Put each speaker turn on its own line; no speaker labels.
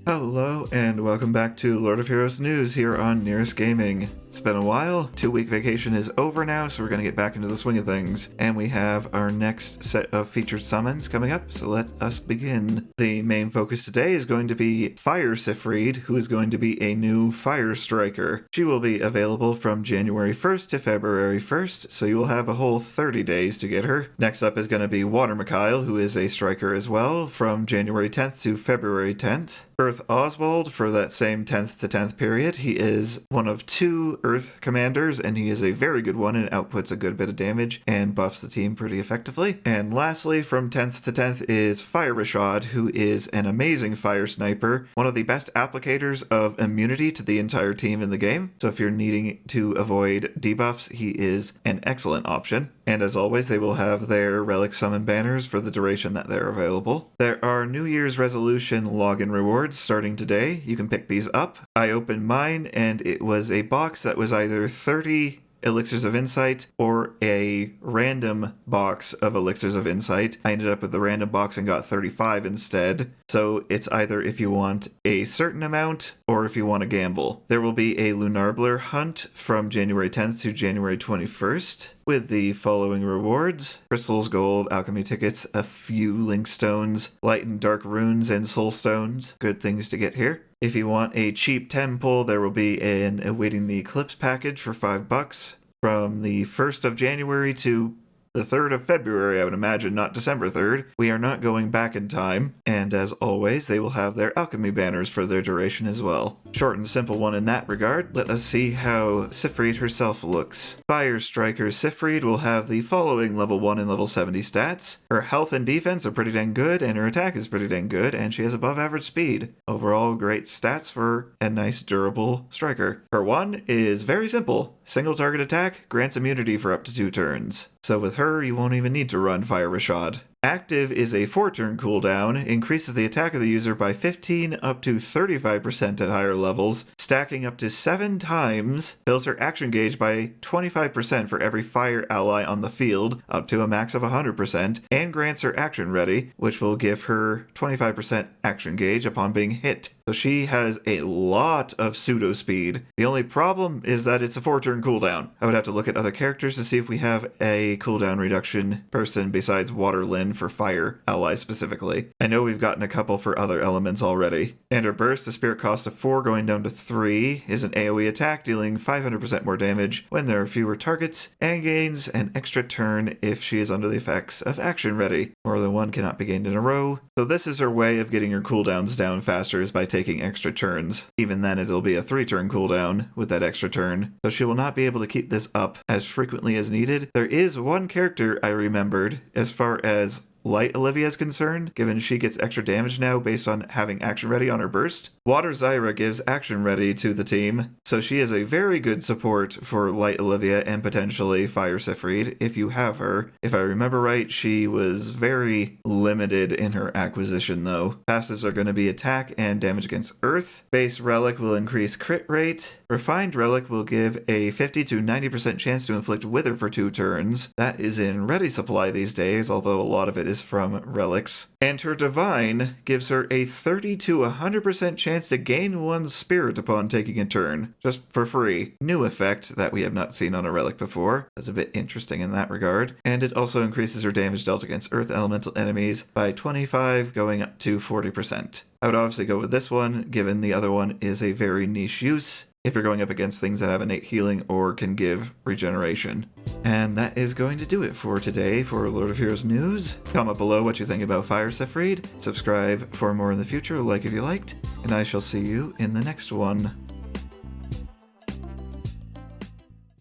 Hello and welcome back to Lord of Heroes News here on Nyris Gaming. It's been a while, 2-week vacation is over now, so we're going to get back into the swing of things. And we have our next set of featured summons coming up, so let us begin. The main focus today is going to be Fire Syphfride, who is going to be a new Fire Striker. She will be available from January 1st to February 1st, so you will have a whole 30 days to get her. Next up is going to be Water Mikhail, who is a striker as well, from January 10th to February 10th. Earth Oswald for that same 10th to 10th period. He is one of 2 Earth commanders, and he is a very good one and outputs a good bit of damage and buffs the team pretty effectively. And lastly, from 10th to 10th is Fire Rashad, who is an amazing fire sniper, one of the best applicators of immunity to the entire team in the game. So if you're needing to avoid debuffs, he is an excellent option. And as always, they will have their relic summon banners for the duration that they're available. There are New Year's resolution login rewards starting today. You can pick these up. I opened mine and it was a box that was either 30 Elixirs of Insight or a random box of Elixirs of Insight. I ended up with the random box and got 35 instead. So it's either if you want a certain amount or if you want to gamble. There will be a Lunarbler hunt from January 10th to January 21st with the following rewards: crystals, gold, alchemy tickets, a few link stones, light and dark runes, and soul stones. Good things to get here. If you want a cheap temple, there will be an Awaiting the Eclipse package for $5 from the 1st of January to the 3rd of February, I would imagine, not December 3rd. We are not going back in time, and as always, they will have their alchemy banners for their duration as well. Short and simple one in that regard. Let us see how Syphfride herself looks. Fire Striker Syphfride will have the following level 1 and level 70 stats. Her health and defense are pretty dang good, and her attack is pretty dang good, and she has above average speed. Overall, great stats for a nice durable striker. Her 1 is very simple. Single target attack grants immunity for up to 2 turns. So with her, you won't even need to run Fire Rashad. Active is a 4-turn cooldown, increases the attack of the user by 15 up to 35% at higher levels, stacking up to 7 times, fills her action gauge by 25% for every fire ally on the field, up to a max of 100%, and grants her action ready, which will give her 25% action gauge upon being hit. So she has a lot of pseudo speed. The only problem is that it's a 4-turn cooldown. I would have to look at other characters to see if we have a cooldown reduction person besides Waterlyn for fire allies specifically. I know we've gotten a couple for other elements already. And her burst, a spirit cost of 4 going down to 3, is an AoE attack dealing 500% more damage when there are fewer targets, and gains an extra turn if she is under the effects of action ready. More than one cannot be gained in a row. So this is her way of getting her cooldowns down faster, is by taking extra turns. Even then, it'll be a 3-turn cooldown with that extra turn. So she will not be able to keep this up as frequently as needed. There is one character I remembered as far as Light Olivia is concerned, given she gets extra damage now based on having action ready on her burst. Water Zyra gives action ready to the team, so she is a very good support for Light Olivia and potentially Fire Syphfride if you have her. If I remember right, she was very limited in her acquisition though. Passives are going to be attack and damage against earth. Base Relic will increase crit rate. Refined Relic will give a 50 to 90% chance to inflict Wither for 2 turns. That is in ready supply these days, although a lot of it is from relics. And her Divine gives her a 30 to 100% chance to gain 1 spirit upon taking a turn, just for free. New effect that we have not seen on a relic before. That's a bit interesting in that regard. And it also increases her damage dealt against earth elemental enemies by 25 going up to 40%. I would obviously go with this one, given the other one is a very niche use if you're going up against things that have innate healing or can give regeneration. And that is going to do it for today for Lord of Heroes News. Comment below what you think about Fire Syphfride. Subscribe for more in the future, like if you liked, and I shall see you in the next one.